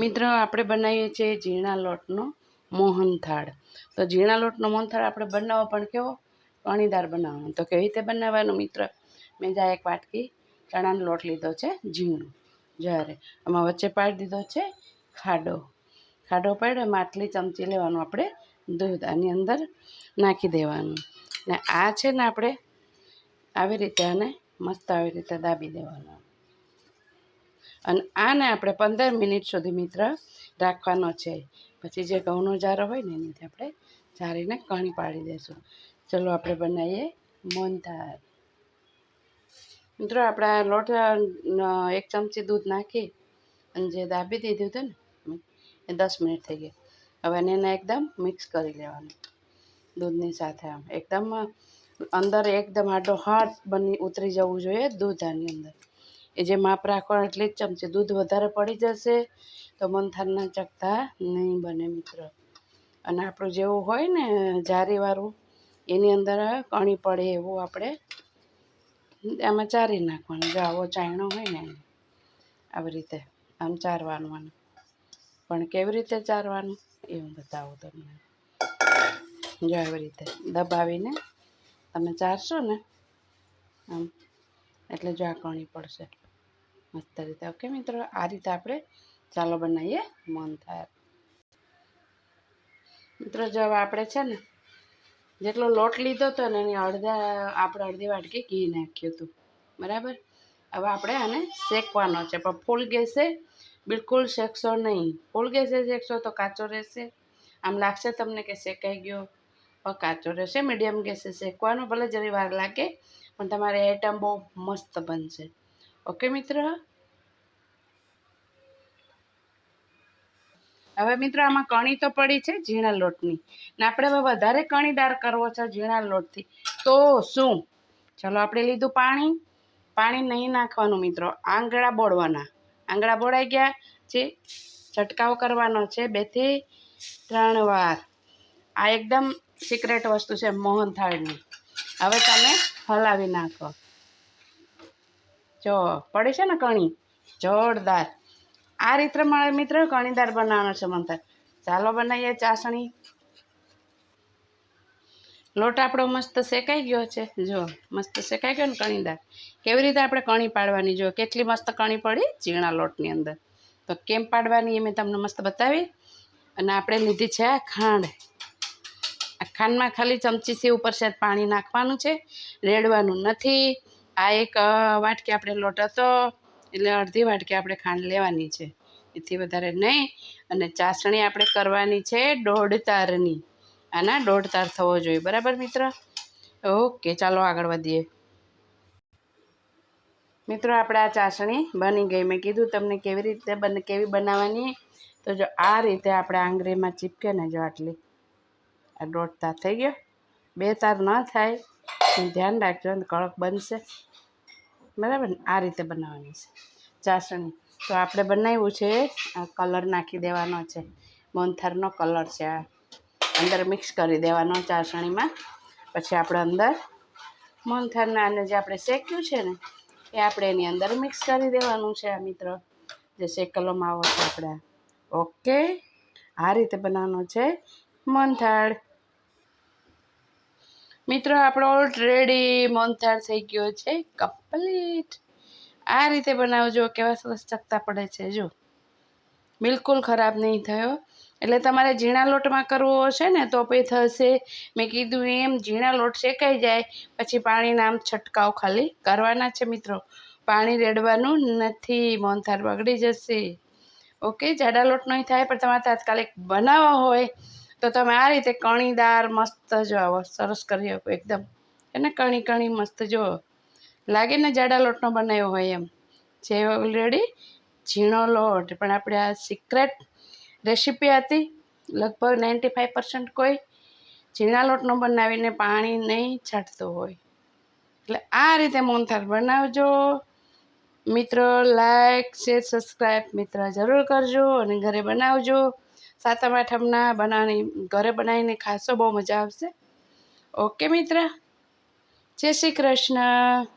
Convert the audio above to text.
મિત્રો આપણે બનાવીએ છીએ ઝીણા લોટનો મોહનથાળ। તો ઝીણા લોટનો મોહનથાળ આપણે બનાવવો પણ કેવો કણીદાર બનાવવાનો। તો કેવી રીતે બનાવવાનું મિત્ર, મેં જ્યાં એક વાટકી ચણાનો લોટ લીધો છે ઝીણો, જ્યારે આમાં વચ્ચે પાડી દીધો છે ખાડો પાડ્યો, એમાં આટલી ચમચી લેવાનું આપણે દૂધ આની અંદર નાખી દેવાનું, ને આ છે ને આપણે આવી રીતે આને મસ્ત આવી રીતે દાબી દેવાનું, અને આને આપણે 15 મિનિટ સુધી મિત્ર રાખવાનો છે। પછી જે ઘઉંનો જારો હોય ને એનાથી આપણે જારીને કણી પાડી દઈશું। ચલો આપણે બનાવીએ મોહનથાળ। મિત્રો આપણા લોટ એક ચમચી દૂધ નાખી અને જે દાબી દીધું હતું ને એ 10 મિનિટ થઈ ગઈ। હવે એને એકદમ મિક્સ કરી લેવાનું દૂધની સાથે, આમ એકદમ અંદર એકદમ આડો હાથ બની ઉતરી જવું જોઈએ દૂધ આની અંદર। એ જે માપ રાખવાનું એટલી જ ચમચી, દૂધ વધારે પડી જશે તો મોહનથાળના ચકતા નહીં બને મિત્ર। અને આપણું જેવું હોય ને જારીવાળું એની અંદર કણી પડે એવું આપણે આમાં ચારી નાખવાનું। જો આવો ચાયણો હોય ને આવી રીતે આમ ચારવાનું, પણ કેવી રીતે ચારવાનું એ હું બતાવું તમને। જો આવી રીતે દબાવીને તમે ચારશો ને આમ એટલે જો આ કણી પડશે મસ્ત રીતે। ઓકે મિત્રો, આ રીતે આપણે ચાલો બનાવીએ મોહનથાળ। મિત્રો જો હવે આપણે છે ને જેટલો લોટ લીધો હતો ને એની આપણે અડધી વાટકી ઘી નાખ્યું હતું, બરાબર। હવે આપણે આને શેકવાનો છે, પણ ફૂલ ગેસે બિલકુલ શેકશો નહીં। ફૂલ ગેસે શેકશો તો કાચો રહેશે, આમ લાગશે તમને કે શેકાઈ ગયો, કાચો રહેશે। મીડિયમ ગેસે શેકવાનો, ભલે જરી વાર લાગે પણ તમારી આઈટમ બહુ મસ્ત બનશે। ઓકે મિત્ર, હવે મિત્રો આમાં કણી તો પડી છે ઝીણા લોટની, ને આપણે હવે વધારે કણીદાર કરવો છે ઝીણા લોટથી, તો શું? ચલો આપણે લીધું પાણી નહીં નાખવાનું મિત્રો, આંગળા બોળવાના। આંગળા બોળાઈ ગયા છે, છંટકાવ કરવાનો છે 2 થી 3 વાર। આ એકદમ સિક્રેટ વસ્તુ છે મોહનથાળની। હવે તમે હલાવી નાખો, જો પડે છે ને કણી જોરદાર। આ રીતે મારે મિત્ર કણીદાર બનાવવાનો છે મોહનથાળ। ચાલો બનાવીએ ચાસણી। લોટ આપણો મસ્ત શેકાઈ ગયો છે, જો મસ્ત શેકાઈ ગયો ને કણીદાર। કેવી રીતે આપણે કણી પાડવાની, જો કેટલી મસ્ત કણી પડી ઝીણા લોટની અંદર। તો કેમ પાડવાની એ મેં તમને મસ્ત બતાવી। અને આપણે લીધી છે આ ખાંડ, આ ખાંડમાં ખાલી ચમચીથી ઉપર છે પાણી નાખવાનું છે, રેડવાનું નથી। આ એક વાટકી આપણે લોટ હતો એટલે અડધી વાટકી આપણે ખાંડ લેવાની છે, એથી વધારે નહીં। અને ચાસણી આપણે કરવાની છે 1.5 તારની, આના 1.5 તાર થવો જોઈએ, બરાબર મિત્ર। ઓકે ચાલો આગળ વધીએ। મિત્રો આપણે આ ચાસણી બની ગઈ, મેં કીધું તમને કેવી રીતે કેવી બનાવવાની। તો જો આ રીતે આપણે આંગળીમાં ચીપકે ને, જો આટલી આ 1.5 તાર થઈ ગયો, 2 તાર ન થાય ધ્યાન રાખજો ને કડક બનશે, બરાબર ને। આ રીતે બનાવવાની છે ચાસણી। તો આપણે બનાવ્યું છે, આ કલર નાખી દેવાનો છે, મોહનથાળનો કલર છે, આ અંદર મિક્સ કરી દેવાનો ચાસણીમાં। પછી આપણે અંદર મોહનથાળના આને જે આપણે શેક્યું છે ને એ આપણે એની અંદર મિક્સ કરી દેવાનું છે આ મિત્ર, જે શેકેલો માવો છે આપણે। ઓકે, આ રીતે બનાવવાનો છે મોહનથાળ। મિત્રો આપણો ઓલરેડી મોહનથાળ થઈ ગયો છે કમ્પ્લીટ। આ રીતે બનાવજો, કેવા સરસ ચકતા પડે છે, જો બિલકુલ ખરાબ નહીં થયો। એટલે તમારે ઝીણા લોટમાં કરવો હશે ને તો પછી થશે, મેં કીધું એમ ઝીણા લોટ શેકાઈ જાય પછી પાણીના આમ છંટકાવ ખાલી કરવાના છે મિત્રો, પાણી રેડવાનું નથી, મોહનથાળ બગડી જશે। ઓકે, જાડા લોટ નહીં થાય, પણ તમારે તાત્કાલિક બનાવવા હોય તો તમે આ રીતે કણીદાર મસ્ત જો આવો સરસ કરી શકો એકદમ, એને કણી મસ્ત જો લાગે ને જાડા લોટનો બનાવ્યો હોય એમ, જે ઓલરેડી ઝીણો લોટ। પણ આપણે આ સિક્રેટ રેસીપી હતી, લગભગ 95% કોઈ ઝીણા લોટનો બનાવીને પાણી નહીં છાંટતું હોય। એટલે આ રીતે મોહનથાળ બનાવજો મિત્રો। લાઈક શેર સબસ્ક્રાઈબ મિત્ર જરૂર કરજો, અને ઘરે બનાવજો। સાતમ આઠમના બનાવવાની ઘરે બનાવીને ખાશો, બહુ મજા આવશે। ઓકે મિત્ર, જય શ્રી કૃષ્ણ।